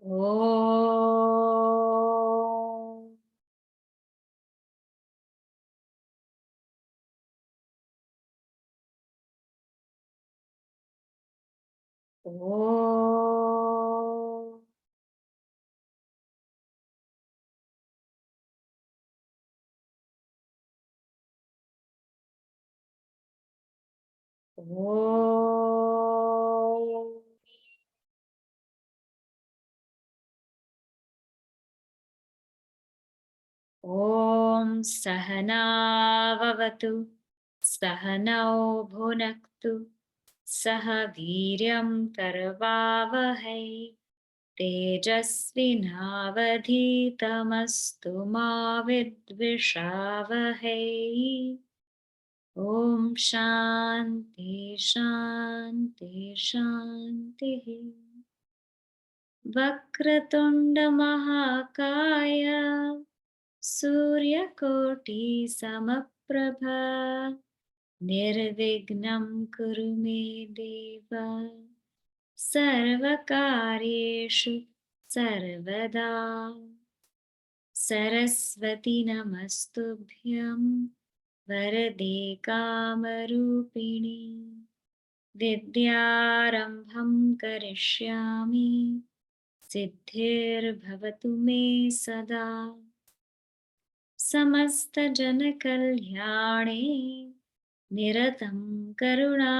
Om. Om. Om. Om Sahana Vavatu Sahanao Bhunaktu Saha Viryam Karavavahai Tejasvinavadhitamastu ma vidvishavahai. Om Shanti Shanti Shanti. Vakratunda Mahakaya Suryakoti Samaprabha Nirvignam Kuru Me Deva Sarvakaryeshu Sarvada. Saraswati Namastubhyam Varade Kamarupini Vidyarambham Karishyami Siddhir Bhavatu Me Sada. Samasta Jana Kalyane Niratam Karuna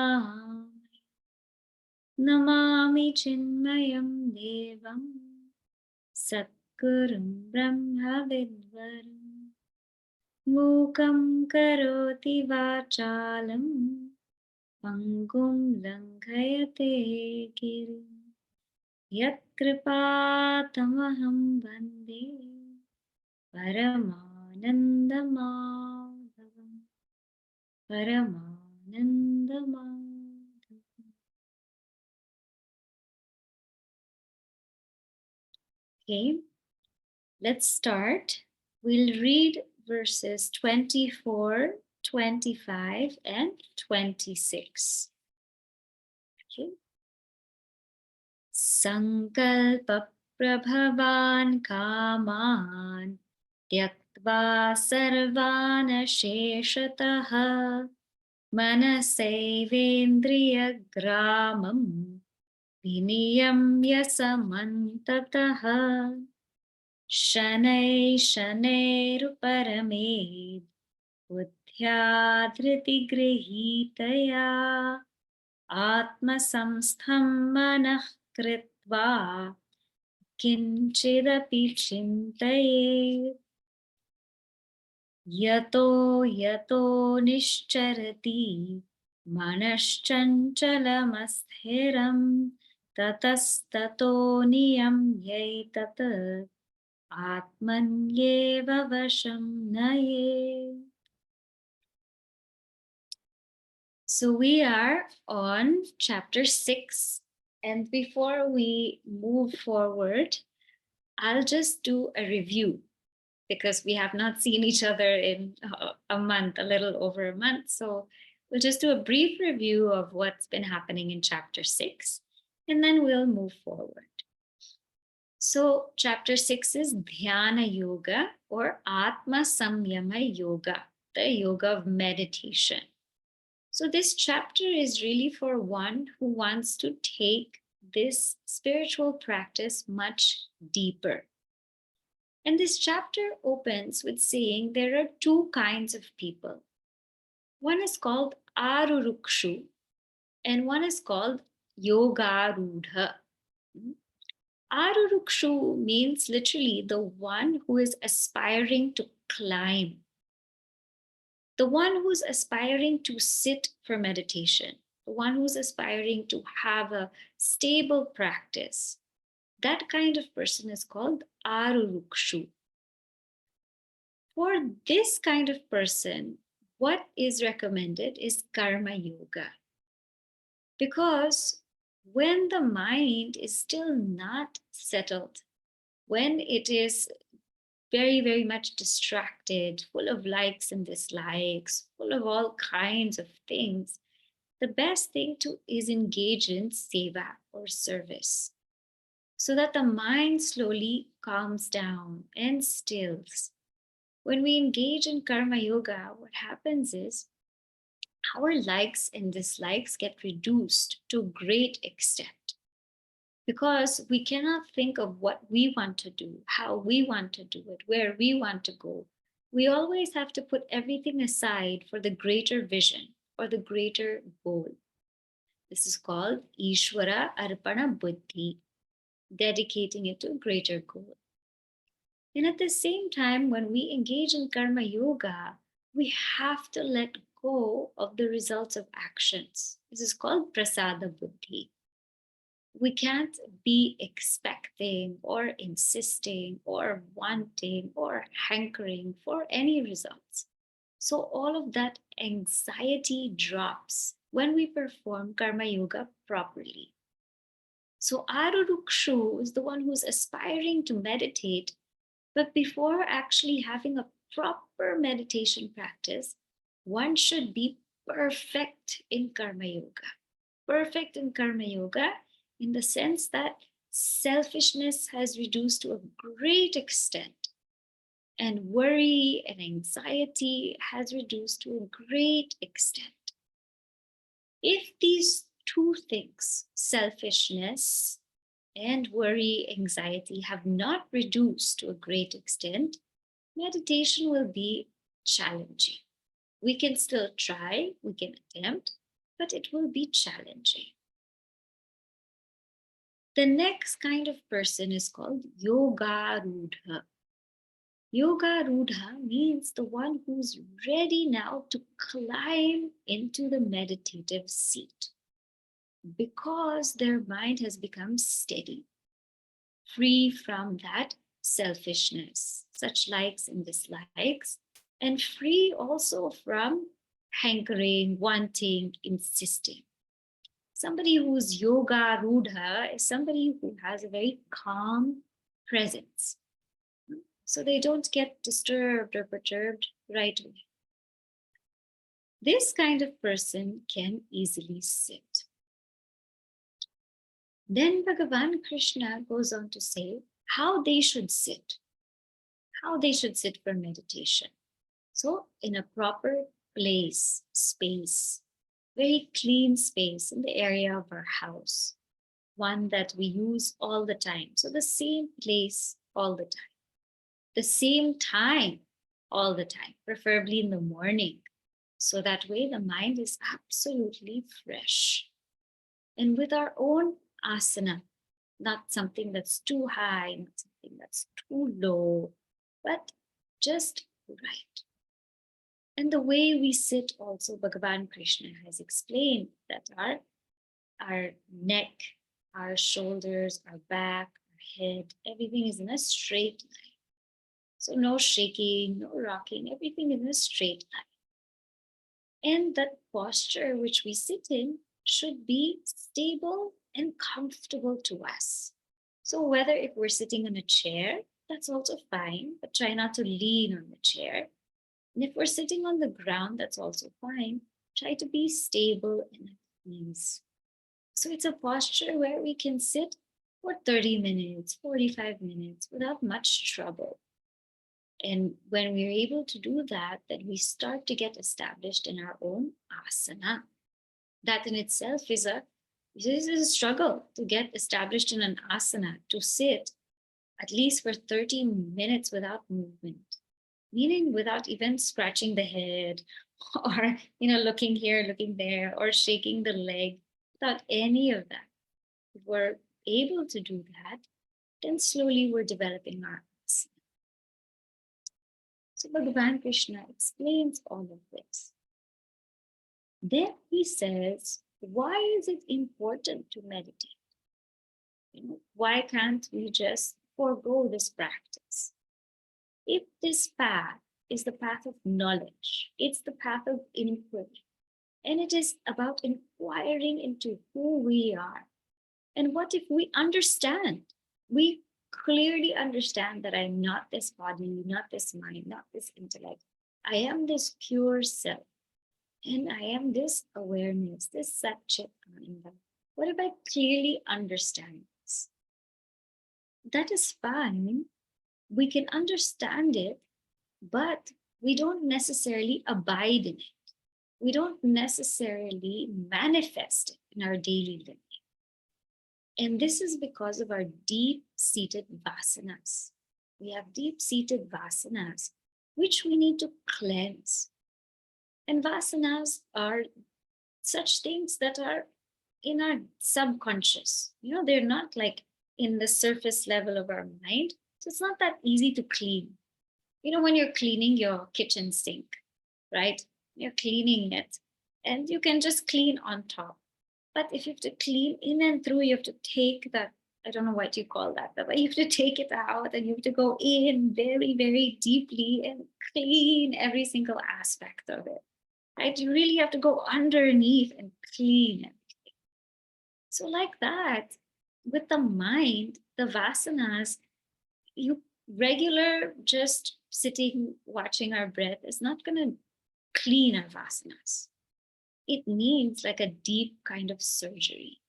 Namami Chinmayam Devam Satgurum Brahma Vidvaram Mukam Karoti Vachalam Pangum Langhayate Girim Yat Kripatamaham Bande Paramananda Madhavam. Paramananda Madhavam. Okay, let's start. We'll read verses 24, 25, and 26. Okay. Sankalpa Prabhavan Kaman Tyaktva Sarvana Sheshataha Manasevendriya Gramam Viniyamya Samantataha Shanai Shanairuparamid Buddhya Dhriti Grihitaya Atma Samstham Manah Kritva Kinchidapi Chintaye Yato Yato Nishcharati Manaschanchala Tatastato Niyamye Tatat Atmanyeva Vasham Naye. So we are on chapter 6, and before we move forward, I'll just do a review because we have not seen each other in a month, a little over a month. So we'll just do a brief review of what's been happening in chapter 6, and then we'll move forward. So chapter 6 is Dhyana Yoga or Atma Samyama Yoga, the yoga of meditation. So this chapter is really for one who wants to take this spiritual practice much deeper. And this chapter opens with saying there are two kinds of people. One is called Arurukshu and one is called Yogarudha. Arurukshu means literally the one who is aspiring to climb, the one who's aspiring to sit for meditation, the one who's aspiring to have a stable practice. That kind of person is called Arurukshu. For this kind of person, what is recommended is karma yoga. Because when the mind is still not settled, when it is very, very much distracted, full of likes and dislikes, full of all kinds of things, the best thing to is engage in seva or service. so that the mind slowly calms down and stills. When we engage in karma yoga, what happens is our likes and dislikes get reduced to a great extent, because we cannot think of what we want to do, how we want to do it, where we want to go. We always have to put everything aside for the greater vision or the greater goal. This is called Ishvara Arpana Buddhi, dedicating it to a greater goal. And at the same time, when we engage in karma yoga, we have to let go of the results of actions. This is called prasada buddhi. We can't be expecting or insisting or wanting or hankering for any results. So all of that anxiety drops when we perform karma yoga properly. So Arurukshu is the one who's aspiring to meditate, but before actually having a proper meditation practice, one should be perfect in karma yoga. Perfect in karma yoga in the sense that selfishness has reduced to a great extent, and worry and anxiety has reduced to a great extent. If these two things, selfishness and worry, anxiety, have not reduced to a great extent, meditation will be challenging. We can still try, we can attempt, but it will be challenging. The next kind of person is called Yoga Rudha. Yoga Rudha means the one who's ready now to climb into the meditative seat, because their mind has become steady, free from that selfishness, such likes and dislikes, and free also from hankering, wanting, insisting. Somebody who's yoga rudha is somebody who has a very calm presence. So they don't get disturbed or perturbed right away. This kind of person can easily sit. Then Bhagavan Krishna goes on to say how they should sit, for meditation. So in a proper place, space, very clean space in the area of our house, one that we use all the time. So the same place all the time, the same time all the time, preferably in the morning. So that way the mind is absolutely fresh. And with our own asana, not something that's too high, not something that's too low, but just right. And the way we sit also, Bhagavan Krishna has explained that our neck, our shoulders, our back, our head, everything is in a straight line. So no shaking, no rocking, everything is in a straight line. And that posture which we sit in should be stable and comfortable to us. So whether if we're sitting on a chair, that's also fine, but try not to lean on the chair. And if we're sitting on the ground, that's also fine. Try to be stable and at ease. So it's a posture where we can sit for 30 minutes, 45 minutes without much trouble. And when we're able to do that, then we start to get established in our own asana. That in itself is a struggle to get established in an asana, to sit at least for 30 minutes without movement, meaning without even scratching the head or looking here, looking there, or shaking the leg, without any of that. If we're able to do that, then slowly we're developing our asana. So Bhagavan Krishna explains all of this. Then he says, why is it important to meditate? Why can't we just forego this practice? If this path is the path of knowledge, it's the path of inquiry, and it is about inquiring into who we are. And what if we understand? We clearly understand that I'm not this body, not this mind, not this intellect. I am this pure self. And I am this awareness, this Sat Chit Ananda. What if I clearly understand this? that is fine. We can understand it, but we don't necessarily abide in it. We don't necessarily manifest it in our daily living. And this is because of our deep-seated vasanas. We have deep-seated vasanas, which we need to cleanse. And vasanas are such things that are in our subconscious. They're not like in the surface level of our mind. So it's not that easy to clean. When you're cleaning your kitchen sink, right? You're cleaning it and you can just clean on top. But if you have to clean in and through, you have to take that, I don't know what you call that, but you have to take it out and you have to go in very, very deeply and clean every single aspect of it, right? You really have to go underneath and clean everything. So like that, with the mind, the vasanas, regular just sitting, watching our breath is not going to clean our vasanas. It needs like a deep kind of surgery.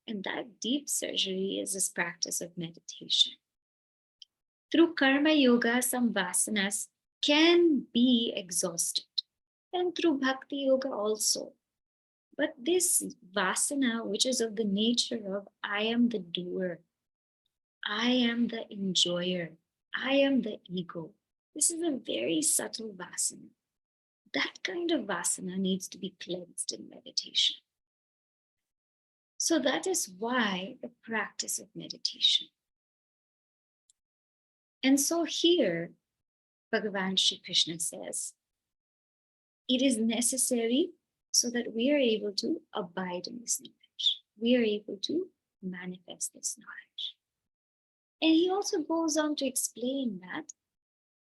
And that deep surgery is this practice of meditation. Through karma yoga, some vasanas can be exhausted. And through bhakti yoga also. But this vasana, which is of the nature of I am the doer, I am the enjoyer, I am the ego. This is a very subtle vasana. That kind of vasana needs to be cleansed in meditation. So that is why the practice of meditation. And so here, Bhagavan Shri Krishna says, it is necessary so that we are able to abide in this knowledge. We are able to manifest this knowledge. And he also goes on to explain that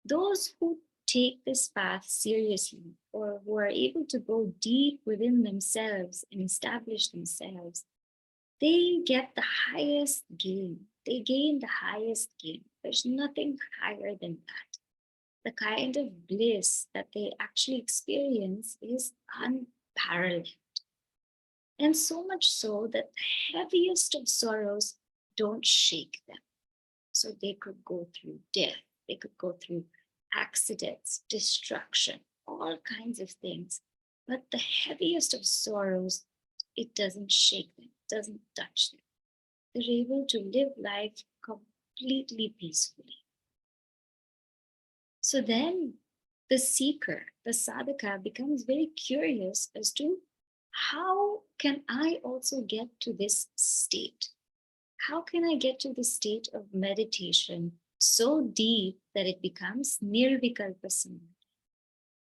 those who take this path seriously, or who are able to go deep within themselves and establish themselves, they get the highest gain. They gain the highest gain. There's nothing higher than that. The kind of bliss that they actually experience is unparalleled. And so much so that the heaviest of sorrows don't shake them. So they could go through death, they could go through accidents, destruction, all kinds of things. But the heaviest of sorrows, it doesn't shake them, it doesn't touch them. They're able to live life completely peacefully. So then the seeker, the sadhaka, becomes very curious as to how can I also get to this state? How can I get to the state of meditation so deep that it becomes nirvikalpa samadhi?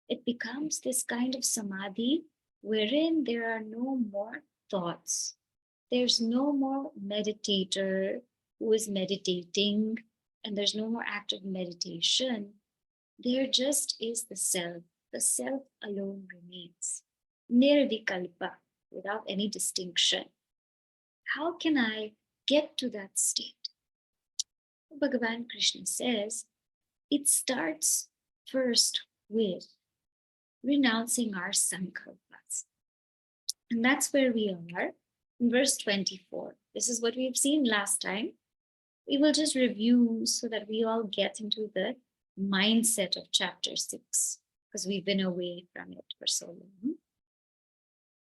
It becomes this kind of samadhi wherein there are no more thoughts. There's no more meditator who is meditating, and there's no more active meditation. There just is the self. The self alone remains. Nirvikalpa, without any distinction. How can I get to that state? Bhagavan Krishna says, it starts first with renouncing our sankalpas. And that's where we are in verse 24. This is what we've seen last time. We will just review so that we all get into the mindset of chapter 6, because we've been away from it for so long.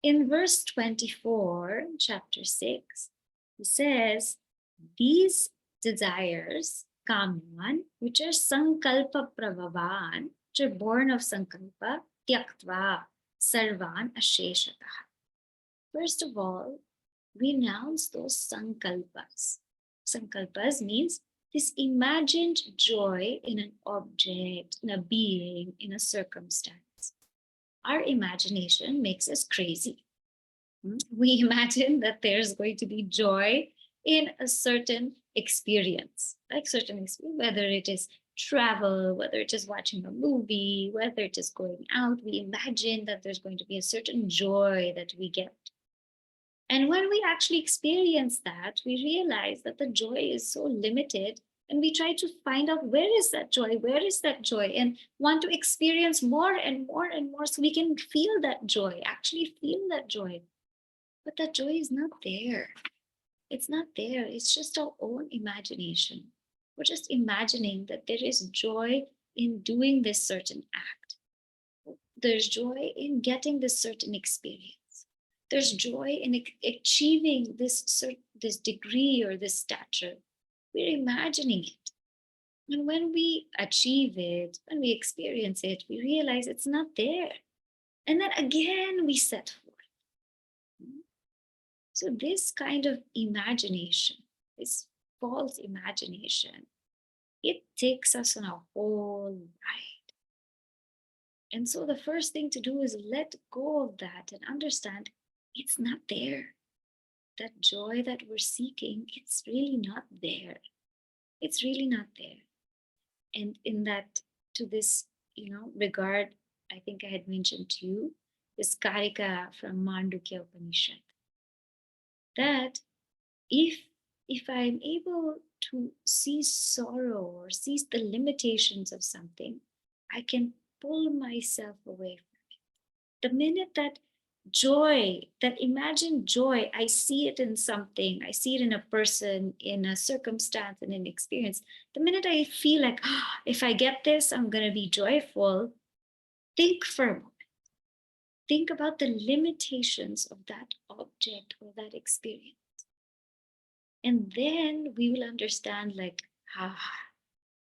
In verse 24, chapter 6, he says, these desires, kaman, which are sankalpa prabhavan, which are born of sankalpa, tyaktva, sarvan asheshataha. First of all, renounce those sankalpas. Sankalpas means this imagined joy in an object, in a being, in a circumstance. Our imagination makes us crazy. We imagine that there's going to be joy in a certain experience, whether it is travel, whether it is watching a movie, whether it is going out. We imagine that there's going to be a certain joy that we get. And when we actually experience that, we realize that the joy is so limited, and we try to find out where is that joy, and want to experience more and more and more so we can feel that joy, actually feel that joy. But that joy is not there. It's not there. It's just our own imagination. We're just imagining that there is joy in doing this certain act. There's joy in getting this certain experience. There's joy in achieving this degree or this stature. We're imagining it. And when we achieve it, when we experience it, we realize it's not there. And then again, we set forth. So this kind of imagination, this false imagination, it takes us on a whole ride. And so the first thing to do is let go of that and understand it's not there. That joy that we're seeking, it's really not there. It's really not there. And in that, to this, regard, I think I had mentioned to you this Karika from Mandukya Upanishad, that if I'm able to see sorrow or see the limitations of something, I can pull myself away from it. The minute that joy, that imagined joy, I see it in something, I see it in a person, in a circumstance, in an experience. The minute I feel like, if I get this, I'm going to be joyful, think for a moment. Think about the limitations of that object or that experience. And then we will understand, like,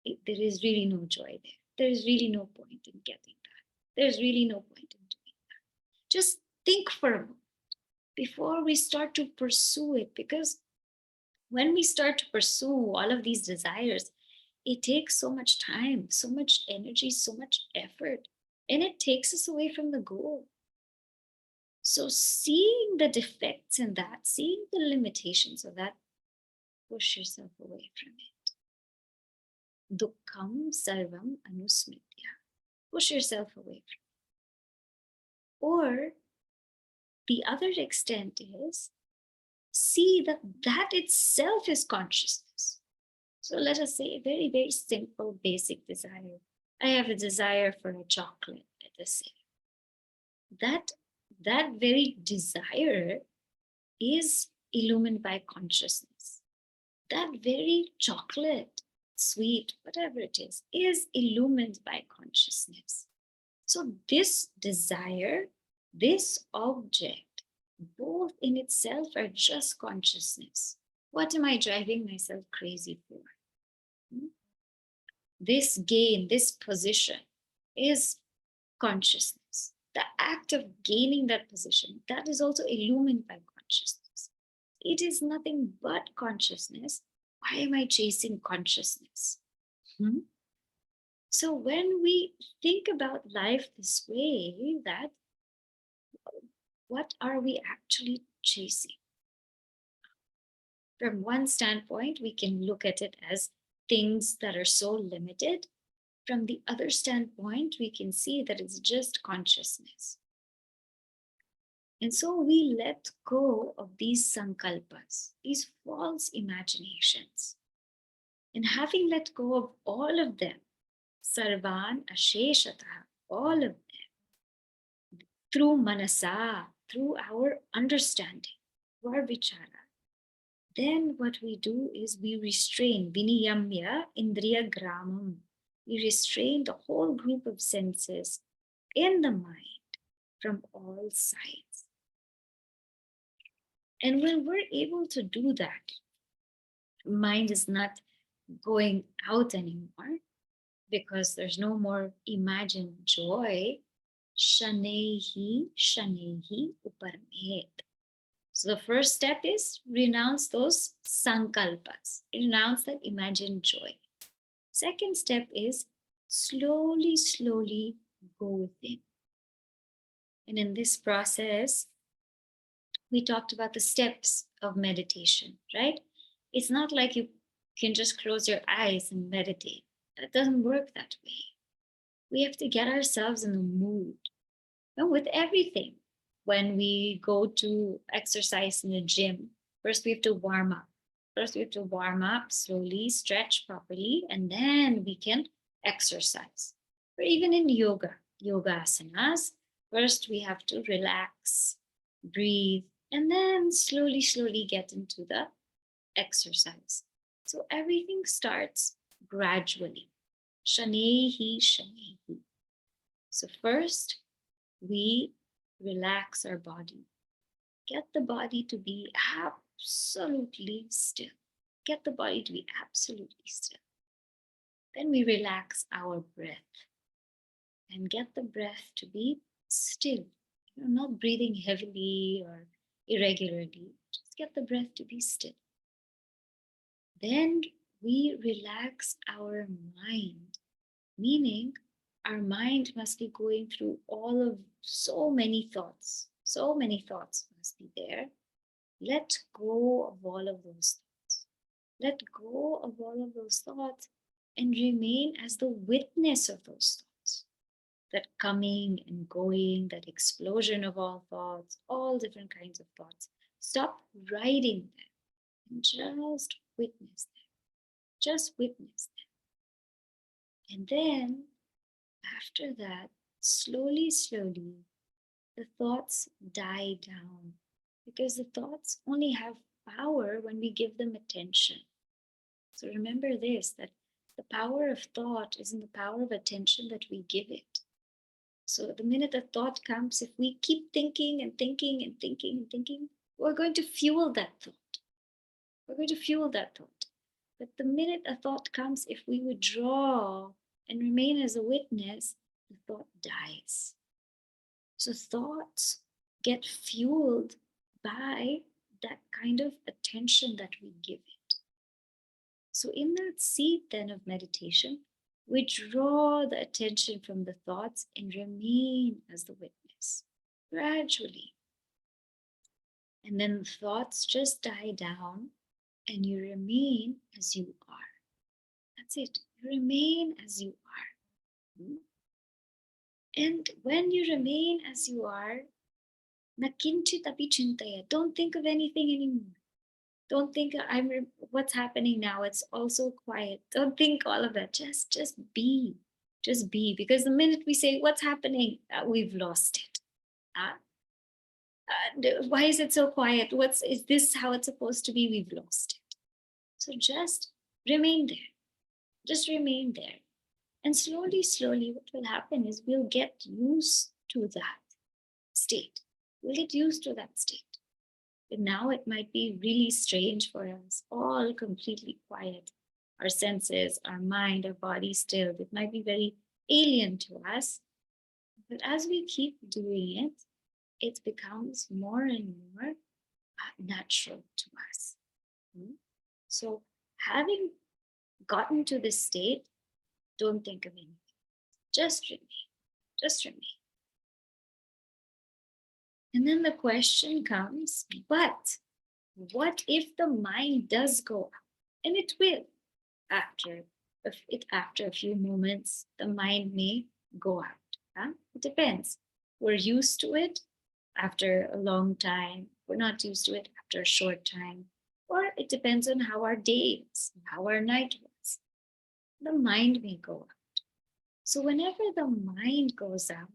there is really no joy there. There is really no point in getting that. There's really no point in doing that. Just think for a moment before we start to pursue it, because when we start to pursue all of these desires, it takes so much time, so much energy, so much effort, and it takes us away from the goal. So seeing the defects in that, seeing the limitations of that, push yourself away from it. Dukkham sarvam anusmritya. Push yourself away from it. Or the other extent is see that that itself is consciousness. So let us say a very, very simple, basic desire. I have a desire for a chocolate, let us say. That very desire is illumined by consciousness. That very chocolate, sweet, whatever it is illumined by consciousness. So this desire, this object, both in itself are just consciousness. What am I driving myself crazy for? This gain, this position is consciousness. The act of gaining that position, that is also illumined by consciousness. It is nothing but consciousness. Why am I chasing consciousness? So when we think about life this way, that what are we actually chasing? From one standpoint, we can look at it as things that are so limited. From the other standpoint, we can see that it's just consciousness. And so we let go of these sankalpas, these false imaginations. And having let go of all of them, sarvan asheshataha, all of them, through manasa, through our understanding, our vichara, then what we do is we restrain, viniyamya indriya gramam. We restrain the whole group of senses in the mind from all sides. And when we're able to do that, mind is not going out anymore because there's no more imagined joy. Shanehi uparmet. So the first step is renounce those sankalpas, renounce that imagined joy. Second step is slowly go within. And in this process, we talked about the steps of meditation, right? It's not like you can just close your eyes and meditate. That doesn't work that way. We have to get ourselves in the mood. And with everything, when we go to exercise in the gym, first we have to warm up. First we have to warm up slowly, stretch properly, and then we can exercise. Or even in yoga asanas, first we have to relax, breathe, and then slowly get into the exercise. So everything starts gradually. Shanehi, shanehi. So first, we relax our body. Get the body to be absolutely still. Get the body to be absolutely still. Then we relax our breath and get the breath to be still. Not breathing heavily or irregularly. Just get the breath to be still. Then we relax our mind, meaning our mind must be going through all of so many thoughts. So many thoughts must be there. Let go of all of those thoughts. Let go of all of those thoughts and remain as the witness of those thoughts. That coming and going, that explosion of all thoughts, all different kinds of thoughts. Stop writing them and just witness them. Just witness them. And then after that, slowly, slowly, the thoughts die down because the thoughts only have power when we give them attention. So remember this, that the power of thought is in the power of attention that we give it. So the minute a thought comes, if we keep thinking and thinking and thinking and thinking, we're going to fuel that thought. We're going to fuel that thought. But the minute a thought comes, if we withdraw and remain as a witness, the thought dies. So thoughts get fueled by that kind of attention that we give it. So in that seat then of meditation, withdraw the attention from the thoughts and remain as the witness gradually. And then the thoughts just die down and you remain as you are. That's it. You remain as you are. And when you remain as you are, na kinchit api chintaya. Don't think of anything anymore. Don't think what's happening now. It's also quiet. Don't think all of that. Just be. Just be. Because the minute we say what's happening, we've lost it. Why is it so quiet? Is this how it's supposed to be? We've lost it. So just remain there. Just remain there. And slowly, slowly, what will happen is we'll get used to that state. We'll get used to that state. But now it might be really strange for us, all completely quiet. Our senses, our mind, our body still. It might be very alien to us. But as we keep doing it, it becomes more and more natural to us. So having gotten to this state, don't think of anything. Just remain. Just remain. And then the question comes, but what if the mind does go out? And it will. After a few moments, the mind may go out. It depends. We're used to it after a long time. We're not used to it after a short time. Or it depends on how our day is, how our night was. The mind may go out. So whenever the mind goes out,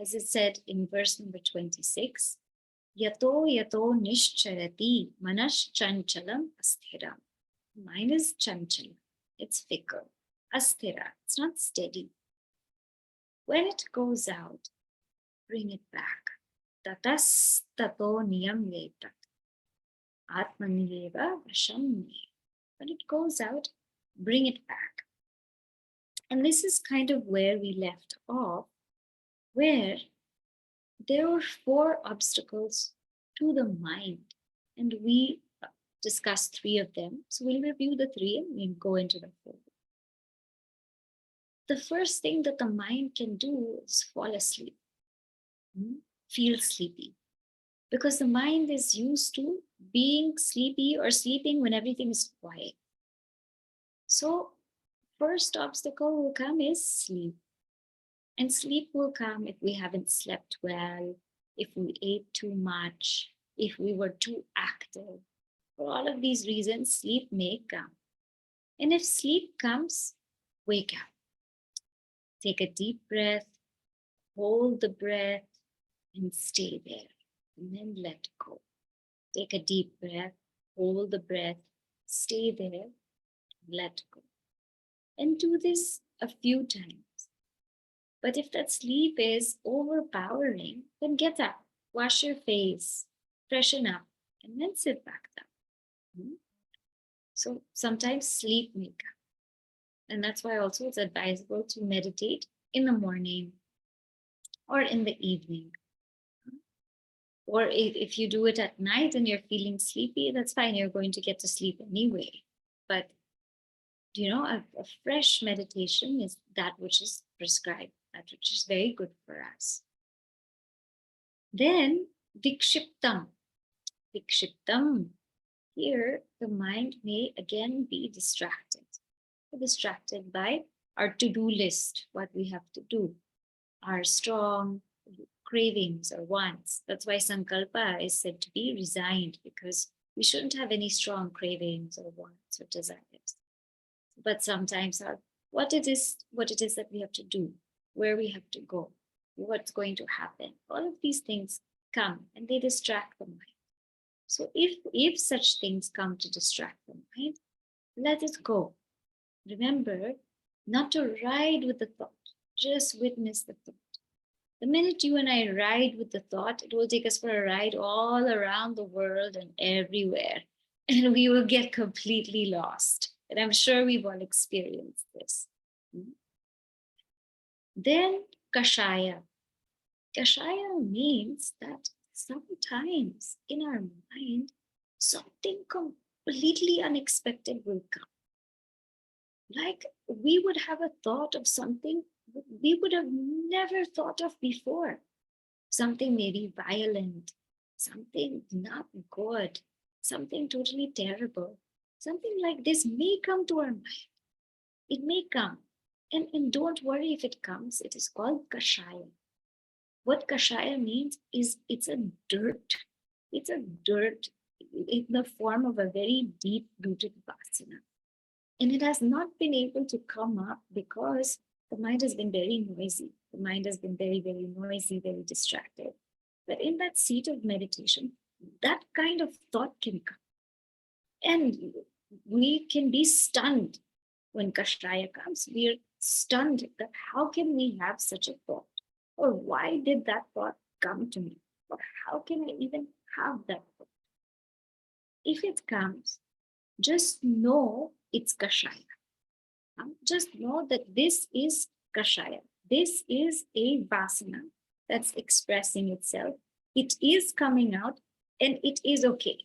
as it said in verse number 26, yato yato nishcharati manas chanchalam asthiram. Mind is chanchalam. It's fickle. Asthira. It's not steady. When it goes out, bring it back. Tatas tato niyam letat. Atmaniyeva vasham. When it goes out, bring it back. And this is kind of where we left off, where there were 4 obstacles to the mind. And we discussed 3 of them. So we'll review the 3 and we'll go into the 4th. The first thing that the mind can do is fall asleep, feel sleepy. Because the mind is used to being sleepy or sleeping when everything is quiet. So first obstacle will come is sleep. And sleep will come if we haven't slept well, if we ate too much, if we were too active. For all of these reasons, sleep may come. And if sleep comes, wake up. Take a deep breath, hold the breath, and stay there. And then let go. Take a deep breath, hold the breath, stay there, let go. And do this a few times. But if that sleep is overpowering, then get up, wash your face, freshen up, and then sit back down. So sometimes sleep may come. And that's why also it's advisable to meditate in the morning or in the evening. Or if you do it at night and you're feeling sleepy, that's fine. You're going to get to sleep anyway. But, a fresh meditation is that which is prescribed, that which is very good for us. Then, vikshiptam. Vikshiptam. Here, the mind may again be distracted. Distracted by our to-do list, what we have to do, our strong cravings or wants. That's why sankalpa is said to be resigned, because we shouldn't have any strong cravings or wants or desires. But sometimes what it is that we have to do, where we have to go, what's going to happen, all of these things come and they distract the mind. So if such things come to distract the mind, let it go. Remember not to ride with the thought, just witness the thought. The minute you and I ride with the thought, it will take us for a ride all around the world and everywhere, and we will get completely lost. And I'm sure we've all experienced this. Then kashaya. Kashaya means that sometimes in our mind, something completely unexpected will come. Like we would have a thought of something we would have never thought of before. Something maybe violent, something not good, something totally terrible. Something like this may come to our mind. It may come. And don't worry if it comes. It is called kashaya. What kashaya means is it's a dirt. It's a dirt in the form of a very deep-rooted vasana. And it has not been able to come up because the mind has been very noisy. The mind has been very, very noisy, very distracted. But in that seat of meditation, that kind of thought can come. And we can be stunned when kashaya comes. We are stunned that how can we have such a thought? Or why did that thought come to me? Or how can I even have that thought? If it comes, just know it's kashaya. Just know that this is kashaya. This is a vasana that's expressing itself. It is coming out and it is okay.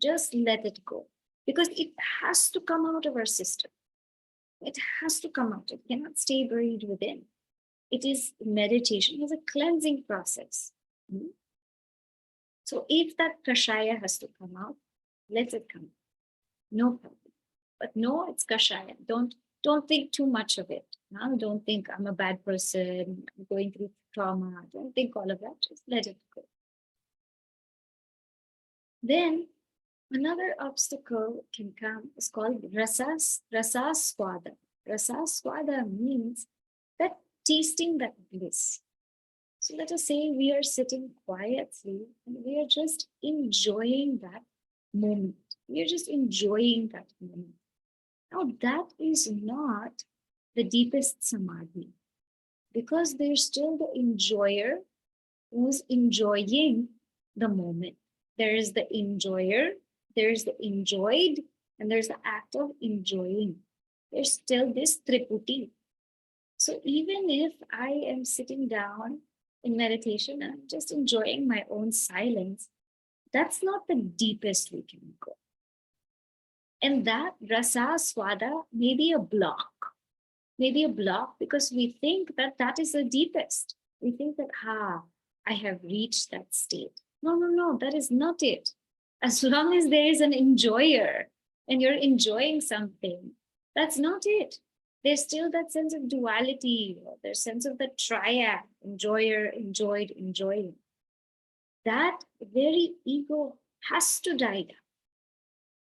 Just let it go, because it has to come out of our system. It has to come out. It cannot stay buried within. It is meditation, is a cleansing process. So if that kashaya has to come out, let it come. No problem. But no, it's kashaya. Don't think too much of it. Don't think I'm a bad person, I'm going through trauma. Don't think all of that. Just let it go. Then another obstacle can come is called rasaswada. Rasaswada means that tasting that bliss. So let us say we are sitting quietly and we are just enjoying that moment. We are just enjoying that moment. Now that is not the deepest samadhi, because there's still the enjoyer who's enjoying the moment. There is the enjoyer, there's the enjoyed, and there's the act of enjoying. There's still this triputi. So even if I am sitting down in meditation and I'm just enjoying my own silence, that's not the deepest we can go. And that rasa swada may be a block. Maybe a block because we think that that is the deepest. We think that, I have reached that state. No, that is not it. As long as there is an enjoyer and you're enjoying something, that's not it. There's still that sense of duality, or there's sense of the triad, enjoyer, enjoyed, enjoying. That very ego has to die down.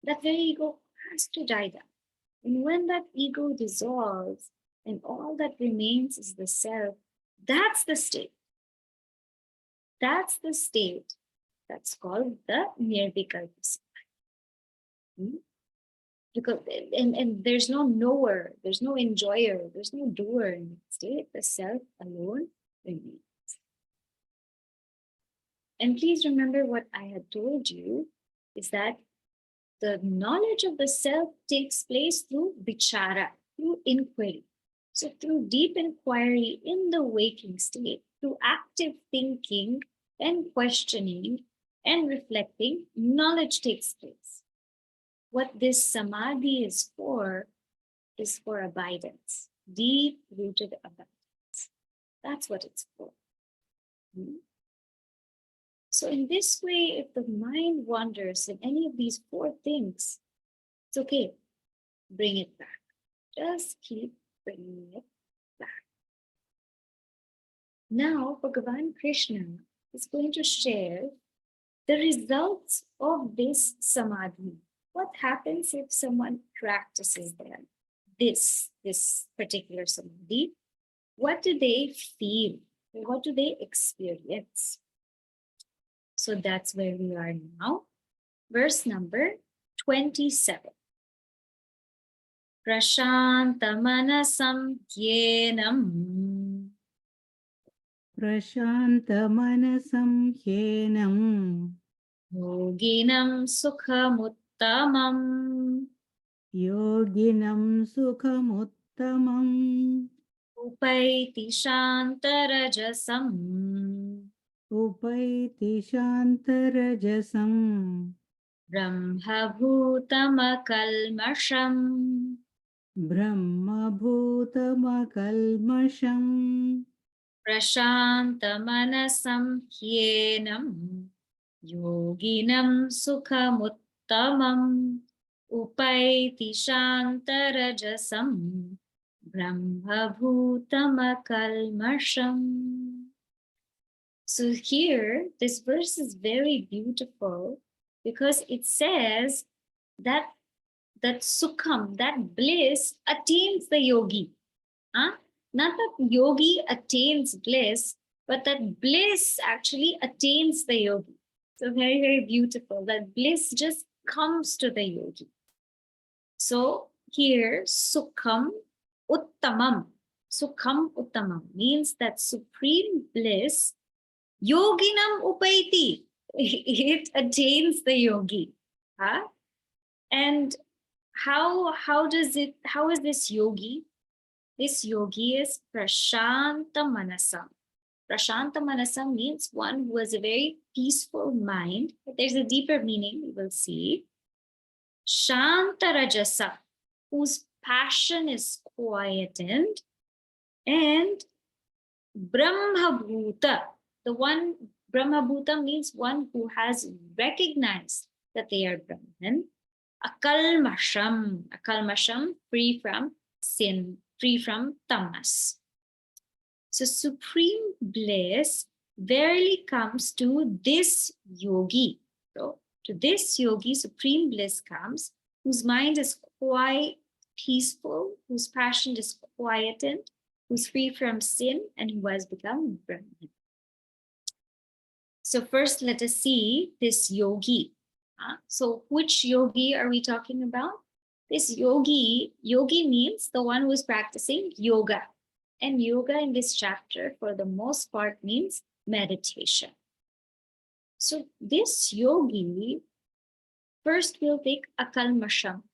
That very ego has to die down. And when that ego dissolves and all that remains is the self, that's the state. That's the state that's called the nirvikalpa samadhi. Because and there's no knower, there's no enjoyer, there's no doer in that state. The self alone remains. And please remember what I had told you is that the knowledge of the self takes place through vichara, through inquiry. So through deep inquiry in the waking state, through active thinking and questioning and reflecting, knowledge takes place. What this samadhi is for abidance, deep-rooted abidance. That's what it's for. So in this way, if the mind wanders in any of these four things, it's okay. Bring it back. Just keep bringing it back. Now, Bhagavan Krishna is going to share the results of this samadhi. What happens if someone practices this particular samadhi? What do they feel? What do they experience? So that's where we are now. Verse number 27. Prashanta manasam yenam. Prashanta manasam yenam. Yoginam sukhamuttamam. Yoginam sukhamuttamam. Upaiti shantarajasam. Upaiti shantarajasam. Brahmabhutamakalmasham. Brahmabhutamakalmasham. Prashantamanasam hyenam. Yoginam sukhamuttamam. Upaiti shantarajasam. Brahmabhutamakalmasham. So here, this verse is very beautiful because it says that sukham, that bliss attains the yogi. Huh? Not that yogi attains bliss, but that bliss actually attains the yogi. So very, very beautiful. That bliss just comes to the yogi. So here, sukham uttamam. Sukham uttamam means that supreme bliss, yoginam upaiti. It attains the yogi. Huh? And how is this yogi? This yogi is Prashanta manasam. Prashanta manasam means one who has a very peaceful mind. But there's a deeper meaning we will see. Shanta rajasa, whose passion is quietened. And Brahmabhuta, the one, Brahmabhuta means one who has recognized that they are Brahman. Akalmasham, Akalmasham, free from sin, free from tamas. So supreme bliss verily comes to this yogi. So to this yogi, supreme bliss comes, whose mind is quite peaceful, whose passion is quietened, who's free from sin, and who has become Brahman. So first, let us see this yogi. So which yogi are we talking about? This yogi means the one who is practicing yoga. And yoga in this chapter, for the most part, means meditation. So this yogi, first we'll take Akalmasham.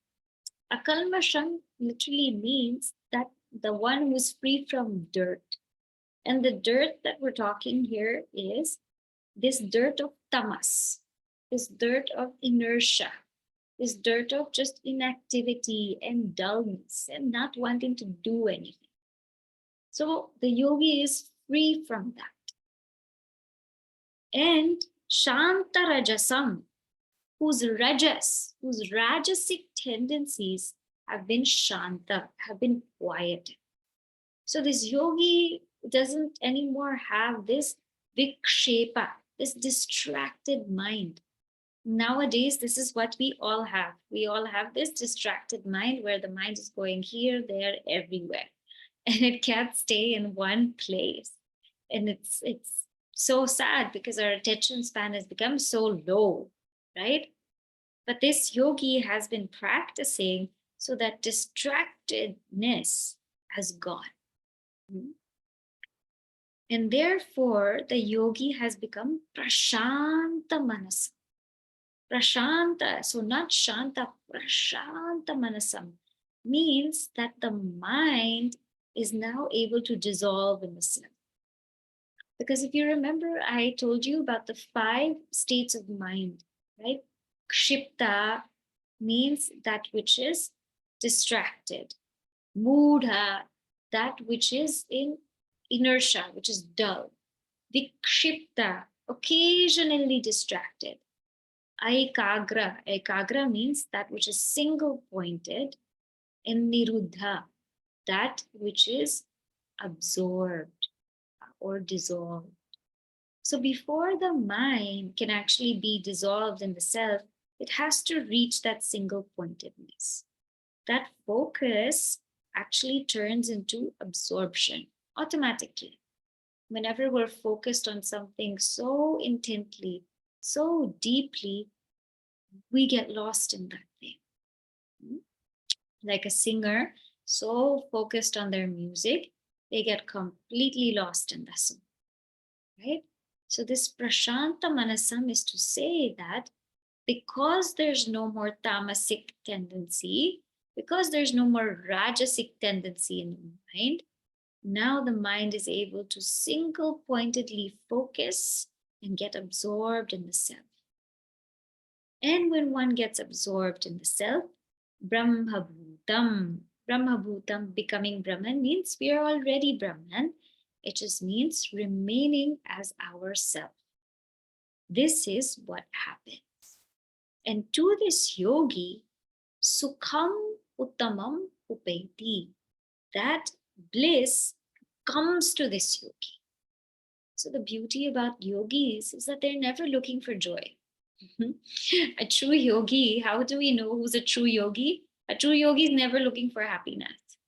Akalmasham literally means that the one who is free from dirt. And the dirt that we're talking here is this dirt of tamas, this dirt of inertia, this dirt of just inactivity and dullness and not wanting to do anything. So the yogi is free from that. And Shanta Rajasam, whose Rajasic tendencies have been Shanta, have been quiet. So this yogi doesn't anymore have this vikshepa, this distracted mind. Nowadays, this is what we all have. We all have this distracted mind where the mind is going here, there, everywhere. And it can't stay in one place. And it's so sad because our attention span has become so low, right? But this yogi has been practicing so that distractedness has gone. And therefore, the yogi has become Prashanta manasam. Prashanta, so not Shanta, Prashanta manasam means that the mind is now able to dissolve in the self. Because if you remember, I told you about the 5 states of mind, right? Kshipta means that which is distracted. Mudha, that which is in inertia, which is dull. Vikshipta, occasionally distracted. Ekagra means that which is single pointed. And niruddha, that which is absorbed or dissolved. So before the mind can actually be dissolved in the self, it has to reach that single pointedness. That focus actually turns into absorption automatically. Whenever we're focused on something so intently, so deeply, we get lost in that thing. Like a singer, so focused on their music, they get completely lost in the song, right? So this Prashanta Manasam is to say that because there's no more tamasic tendency, because there's no more Rajasic tendency in the mind, now the mind is able to single pointedly focus and get absorbed in the self. And when one gets absorbed in the self, Brahmabhutam, Brahmabhutam becoming Brahman means we are already Brahman. It just means remaining as ourself. This is what happens. And to this yogi, Sukham Uttamam Upeti, that bliss comes to this yogi. So the beauty about yogis is that they're never looking for joy. A true yogi, how do we know who's a true yogi? A true yogi is never looking for happiness.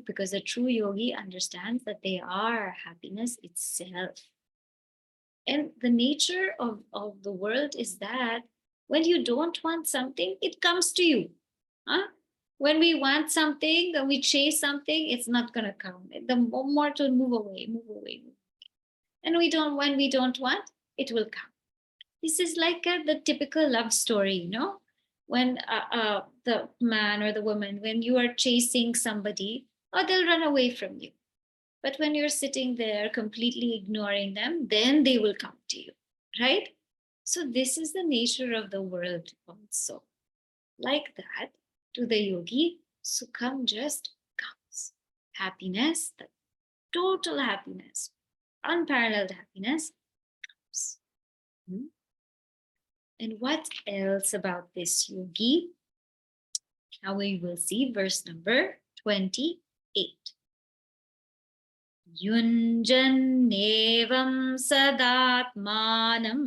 Because a true yogi understands that they are happiness itself. And the nature of the world is that when you don't want something, it comes to you. Huh? When we want something and we chase something, it's not going to come. The more to move away, move away, move away. And when we don't want, it will come. This is like the typical love story, when the man or the woman, when you are chasing somebody, they'll run away from you. But when you're sitting there completely ignoring them, then they will come to you, right? So this is the nature of the world also. Like that, to the yogi, Sukham just comes. Happiness, the total happiness, unparalleled happiness comes. And what else about this yogi? Now we will see verse number 28. Yunjannevam sadatmanam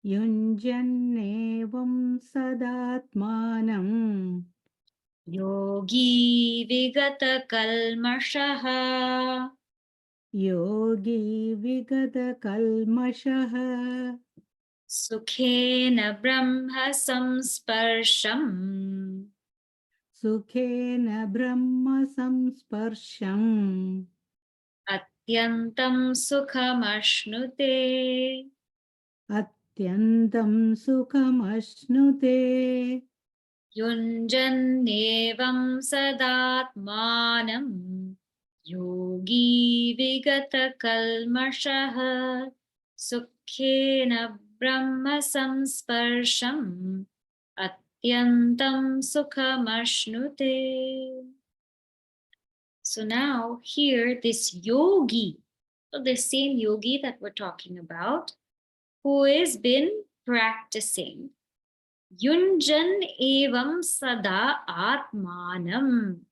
Yunjannevam sadatmanam yogi vigata kalmashaha yogi vigata kalmashaha sukhena brahma samsparsham sukhena brahma samsparsham atyantam sukhamashnute. atyantam sukhamashnute Yunjannevam sadatmanam yogi vigata kalmashaha sukhena brahma samsparsham atyantam sukhamashnute. So now here this yogi, so the same yogi that we're talking about, who has been practicing Yunjan evam sada atmanam.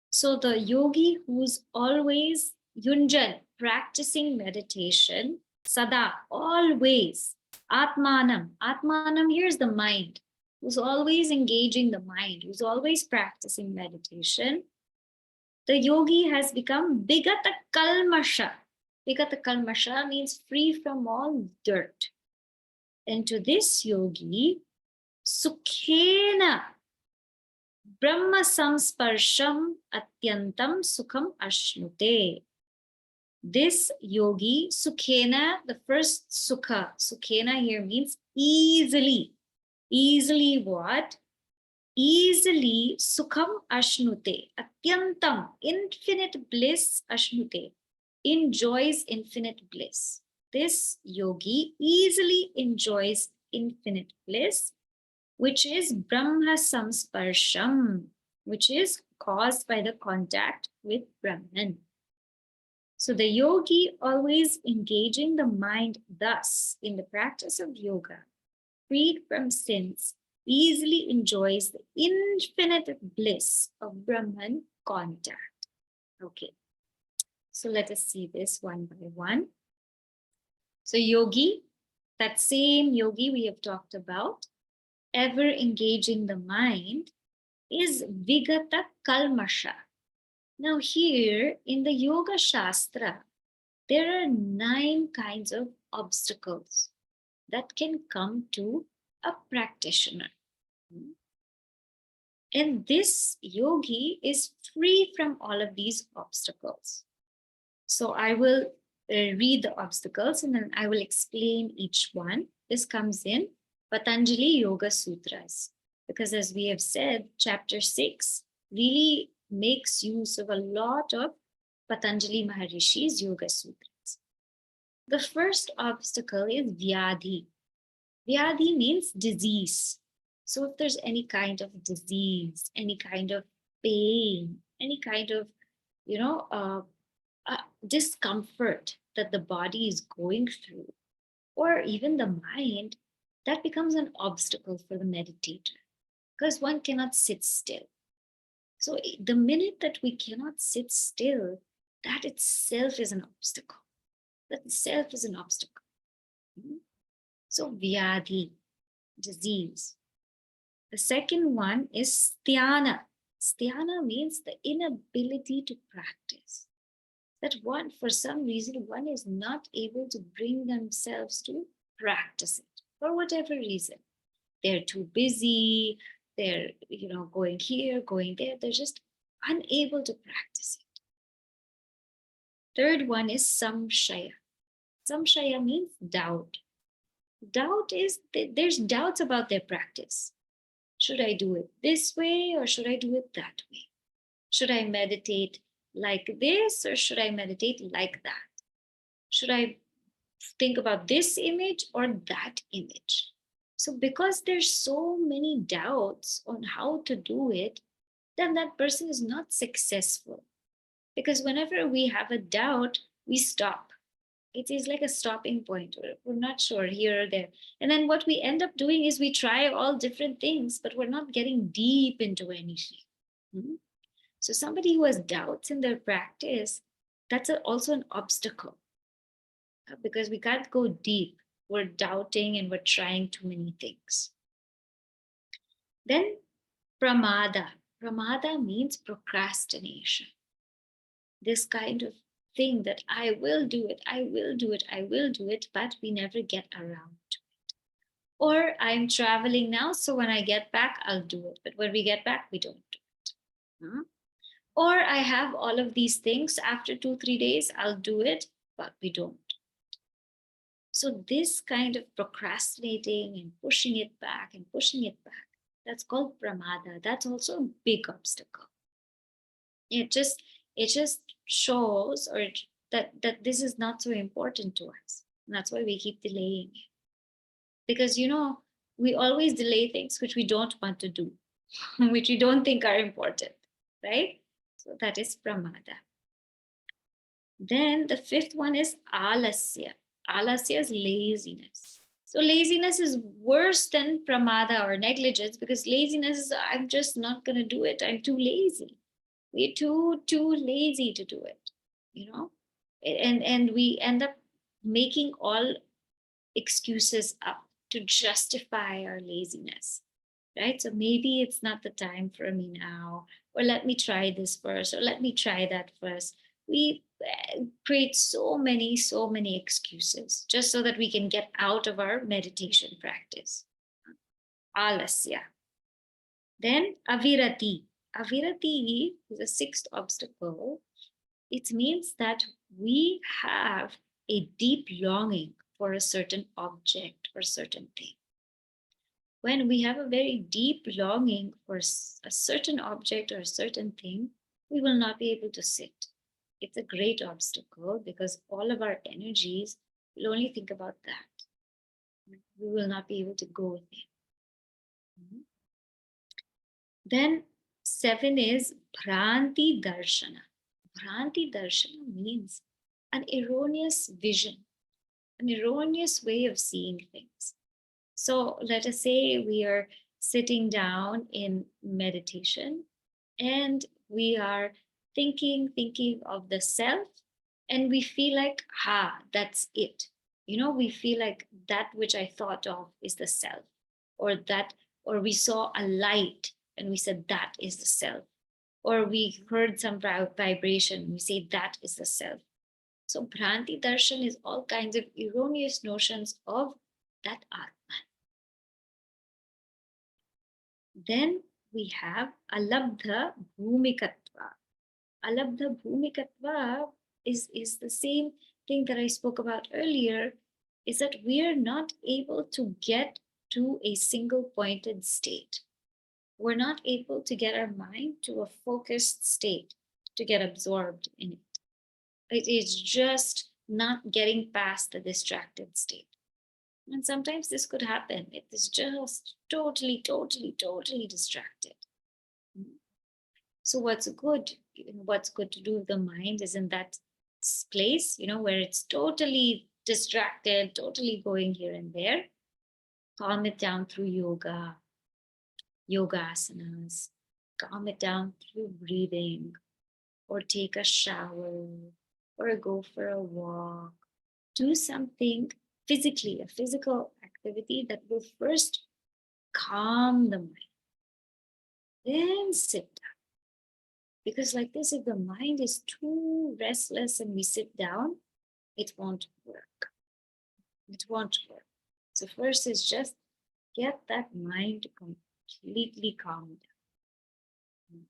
So the yogi who's always Yunjan, practicing meditation, sada, always, atmanam. Atmanam here is the mind, who's always engaging the mind, who's always practicing meditation. The yogi has become bigata kalmasha. Bigata kalmasha means free from all dirt. And to this yogi, sukhena Brahma samsparsham atyantam sukham ashnute. This yogi, sukhena, the first sukhena here means easily. Easily what? Easily sukham ashnute. Atyantam, infinite bliss ashnute. Enjoys infinite bliss. This yogi easily enjoys infinite bliss, which is Brahma samsparsham, which is caused by the contact with Brahman. So the yogi, always engaging the mind thus in the practice of yoga, freed from sins, easily enjoys the infinite bliss of Brahman contact. Okay, so let us see this one by one. So yogi, that same yogi we have talked about, ever engaging the mind, is Vigata Kalmasha. Now, here in the Yoga Shastra, there are 9 kinds of obstacles that can come to a practitioner. And this yogi is free from all of these obstacles. So I will read the obstacles and then I will explain each one. This comes in Patanjali Yoga Sutras, because as we have said, chapter 6 really makes use of a lot of Patanjali Maharishi's Yoga Sutras. The first obstacle is Vyadhi. Vyadhi means disease. So if there's any kind of disease, any kind of pain, any kind of, discomfort that the body is going through, or even the mind, that becomes an obstacle for the meditator because one cannot sit still. So the minute that we cannot sit still, that itself is an obstacle. That itself is an obstacle. So vyadhi, disease. The second one is sthana. Sthana means the inability to practice. That one, for some reason, one is not able to bring themselves to practice it for whatever reason. They're too busy, they're, going here, going there, they're just unable to practice it. Third one is samshaya. Samshaya means doubt. Doubt is there's doubts about their practice. Should I do it this way or should I do it that way? Should I meditate like this or should I meditate like that? Should I think about this image or that image? So because there's so many doubts on how to do it, then that person is not successful. Because whenever we have a doubt, we stop. It is like a stopping point. We're not sure here or there. And then what we end up doing is we try all different things, but we're not getting deep into anything. So somebody who has doubts in their practice, that's also an obstacle because we can't go deep. We're doubting and we're trying too many things. Then pramada. Pramada means procrastination. This kind of thing that I will do it, I will do it, I will do it, but we never get around to it. Or I'm traveling now, so when I get back, I'll do it. But when we get back, we don't do it. Or I have all of these things, after 2-3 days, I'll do it, but we don't. So this kind of procrastinating and pushing it back, that's called pramada. That's also a big obstacle. It just shows that this is not so important to us. And that's why we keep delaying it. Because we always delay things which we don't want to do, which we don't think are important, right? So that is pramada. Then the fifth one is alasya. Alasya is laziness. So laziness is worse than pramada or negligence because laziness is, I'm just not going to do it. I'm too lazy. We're too lazy to do it, and we end up making all excuses up to justify our laziness, right? So maybe it's not the time for me now, or let me try this first, or let me try that first. we create so many excuses just so that we can get out of our meditation practice. Alasya. Then avirati. Avirati is a sixth obstacle. It means that we have a deep longing for a certain object or certain thing. When we have a very deep longing for a certain object or a certain thing, we will not be able to sit. It's a great obstacle because all of our energies will only think about that. We will not be able to go within. Then 7 is Bhranti Darshana. Bhranti Darshana means an erroneous vision, an erroneous way of seeing things. So let us say we are sitting down in meditation and we are thinking of the self, and we feel like, that's it. We feel like that which I thought of is the self, or we saw a light and we said that is the self, or we heard some vibration, we say that is the self. So Bhranti Darshan is all kinds of erroneous notions of that Atman. Then we have Alabdha Bhumikatva. Alabdha Bhumikatva is the same thing that I spoke about earlier, is that we are not able to get to a single pointed state. We're not able to get our mind to a focused state, to get absorbed in it. It is just not getting past the distracted state. And sometimes this could happen. It is just totally distracted. So what's good to do with the mind is in that place, where it's totally distracted, totally going here and there. Calm it down through yoga asanas, calm it down through breathing, or take a shower, or go for a walk. Do something physically, a physical activity that will first calm the mind. Then sit down. Because like this, if the mind is too restless and we sit down, it won't work. It won't work. So first is just get that mind completely calmed down.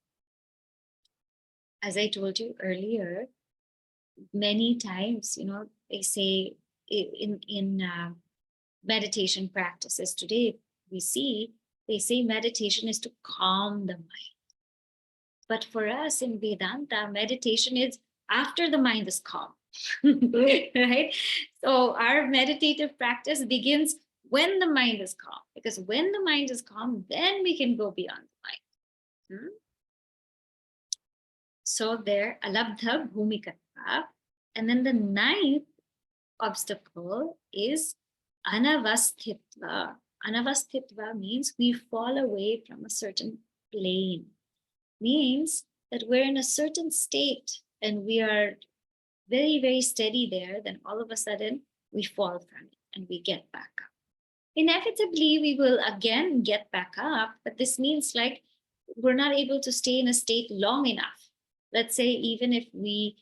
As I told you earlier, many times, they say in meditation practices today, we see they say meditation is to calm the mind. But for us in Vedanta, meditation is after the mind is calm, right? So our meditative practice begins when the mind is calm, because when the mind is calm, then we can go beyond the mind. So there, alabdha bhumikatva. And then the 9th obstacle is anavasthitva. Anavasthitva means we fall away from a certain plane. Means that we're in a certain state and we are very steady there, then all of a sudden we fall from it and we get back up. Inevitably, we will again get back up, but this means like we're not able to stay in a state long enough. Let's say even if we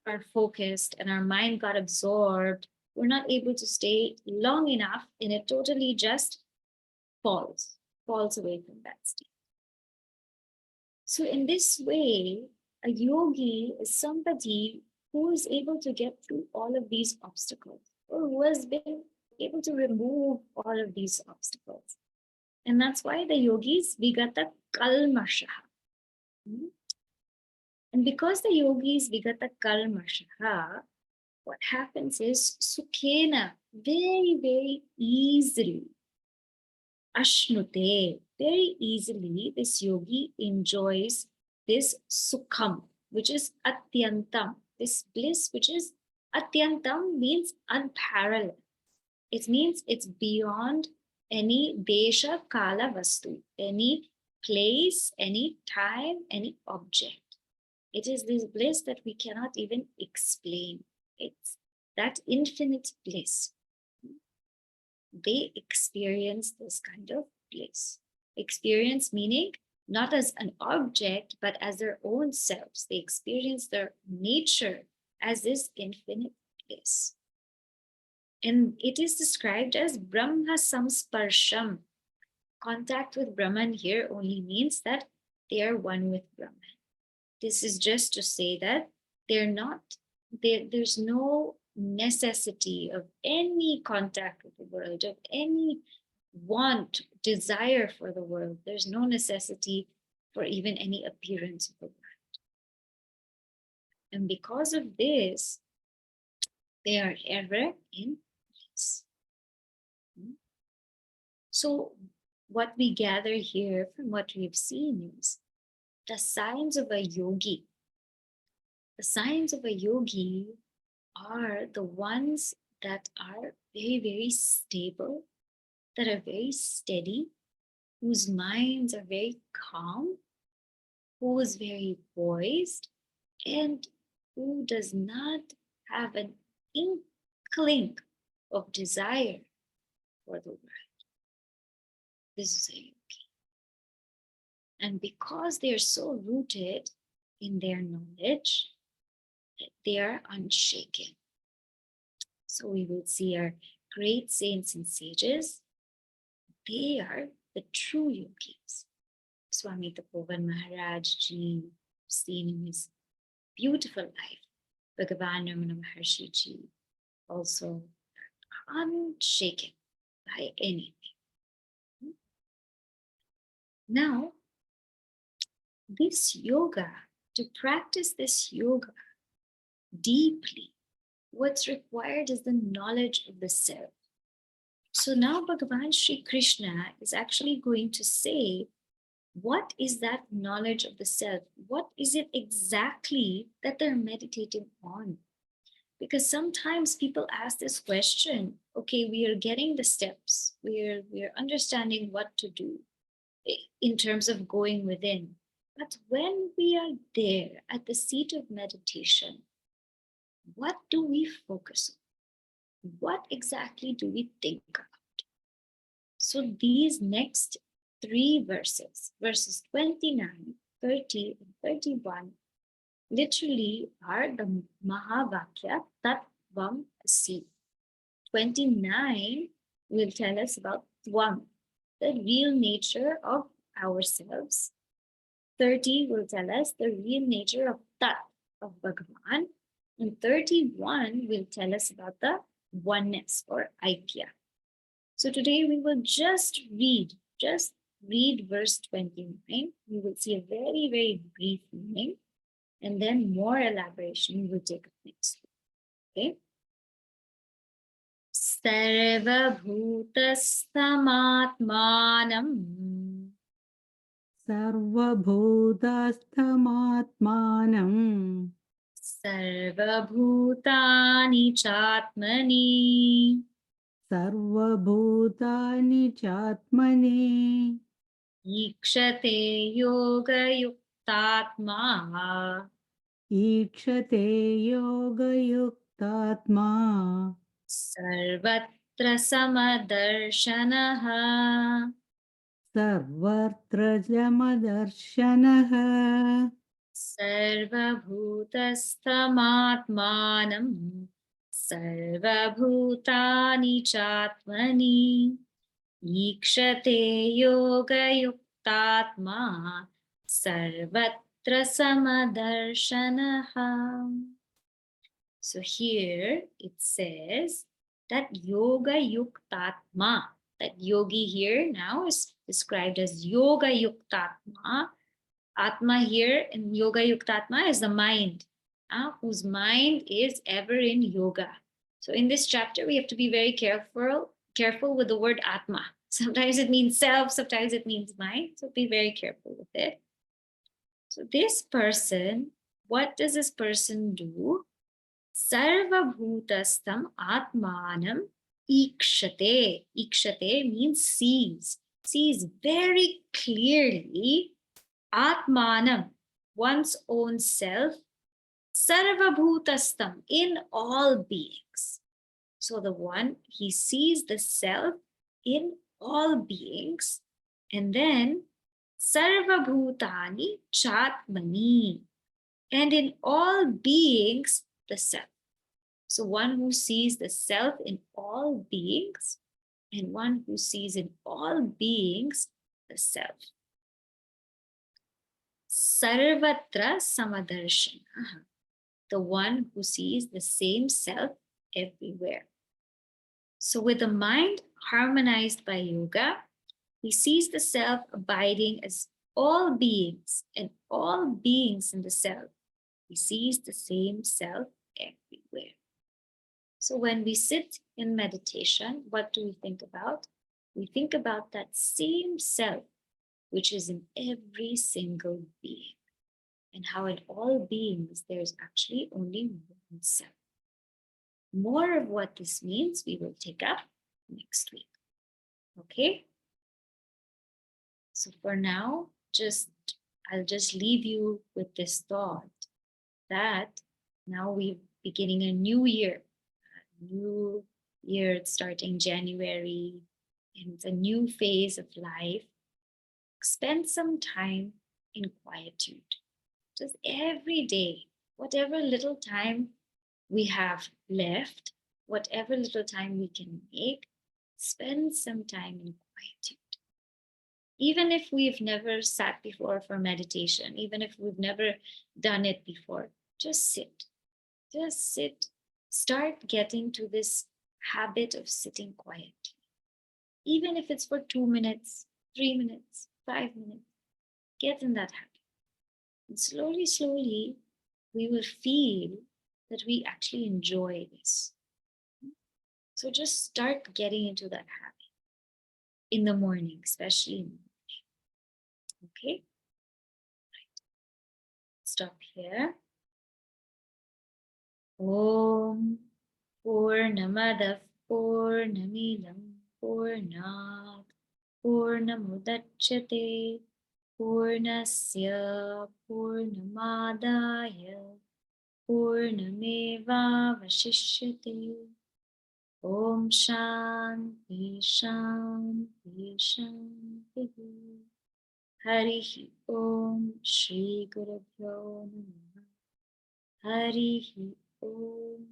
are focused and our mind got absorbed, we're not able to stay long enough, and it totally just falls away from that state. So in this way, a yogi is somebody who is able to get through all of these obstacles, or who has been able to remove all of these obstacles. And that's why the yogis vigata kalmashaha. And because the yogis vigata kalmashaha, what happens is sukhena, very easily, ashnute, very easily, this yogi enjoys this sukham, which is atyantam, this bliss, which is atyantam, means unparalleled. It means it's beyond any desha kala vastu, any place, any time, any object. It is this bliss that we cannot even explain. It's that infinite bliss. They experience this kind of bliss. Experience meaning not as an object, but as their own selves. They experience their nature as this infinite bliss. And it is described as Brahma Samsparsham. Contact with Brahman here only means that they are one with Brahman. This is just to say that there's no necessity of any contact with the world, of any want, desire for the world. There's no necessity for even any appearance of the world. And because of this, they are ever in bliss. So what we gather here from what we've seen is the signs of a yogi. The signs of a yogi are the ones that are very, very stable, that are very steady, whose minds are very calm, who is very poised, and who does not have an inkling of desire for the world. This is a yogi. And because they are so rooted in their knowledge, they are unshaken. So we will see our great saints and sages. They are the true yogis. Swami Tapovan Maharaj Ji, seen in his beautiful life. Bhagavan Ramana Maharshi Ji, also unshaken by anything. Now, this yoga, to practice this yoga deeply, what's required is the knowledge of the self. So now Bhagavan Shri Krishna is actually going to say, what is that knowledge of the self? What is it exactly that they're meditating on? Because sometimes people ask this question, okay, we are getting the steps, we're understanding what to do in terms of going within. But when we are there at the seat of meditation, what do we focus on? What exactly do we think about? So these next three verses, verses 29, 30, and 31, literally are the Mahavakya Tattvam Asi. 29 will tell us about Tvam, the real nature of ourselves. 30 will tell us the real nature of Tat, of Bhagavan. And 31 will tell us about the oneness or Aikya. So today we will just read verse 29. We will see a very, very brief meaning, and then more elaboration will take up next week. Okay? Sarvabhutasthamaatmanam. Sarvabhutasthamaatmanam. Sarvabhutani chatmani. Sarvabhutani chatmani. Ikshate yoga yuktatma. Ikshate yoga yuktatma. Sarvatra samadarshanaha. Sarvatra jamadarshanaha. Sarvabhutasthamaatmanam. Sarvabhutani chatmani. Ikshate yoga yuktatma. Sarvatra samadarshanaha. So here it says that yoga yuktatma, that yogi here now is described as yoga yuktatma. Atma here in yoga yuktatma is the mind, whose mind is ever in yoga. So in this chapter, we have to be very careful with the word Atma. Sometimes it means self, sometimes it means mind. So be very careful with it. So this person, what does this person do? Sarvabhutastam atmanam ikshate. Ikshate means sees very clearly atmanam, one's own self, sarvabhutastam, in all beings. So the one, he sees the self in all beings, and then Sarva bhutani chatmani, and in all beings the self. So one who sees the self in all beings, and one who sees in all beings the self. Sarvatra samadarshana, the one who sees the same self everywhere. So with the mind harmonized by yoga, he sees the self abiding as all beings and all beings in the self. He sees the same self everywhere. So when we sit in meditation, what do we think about? We think about that same self, which is in every single being, and how in all beings there's actually only one self. More of what this means we will take up next week. Okay? So for now, I'll just leave you with this thought that now we're beginning a new year. New year, it's starting January, and it's a new phase of life. Spend some time in quietude. Just every day, whatever little time we have left, whatever little time we can make, spend some time in quietude. Even if we've never sat before for meditation, even if we've never done it before, just sit. Just sit. Start getting to this habit of sitting quietly. Even if it's for 2 minutes, 3 minutes, 5 minutes, get in that habit. And slowly, slowly, we will feel that we actually enjoy this. So just start getting into that habit in the morning, especially in the morning. Okay? Stop here. Om Purnamadav Purnamidam Purnat Purnamudachyate Purnasya Purnamadaya Purnameva Vashishyate. Om Shanti Shanti Shanti. Harihi Om Shri Gurubhyo Namaha. Harihi Om.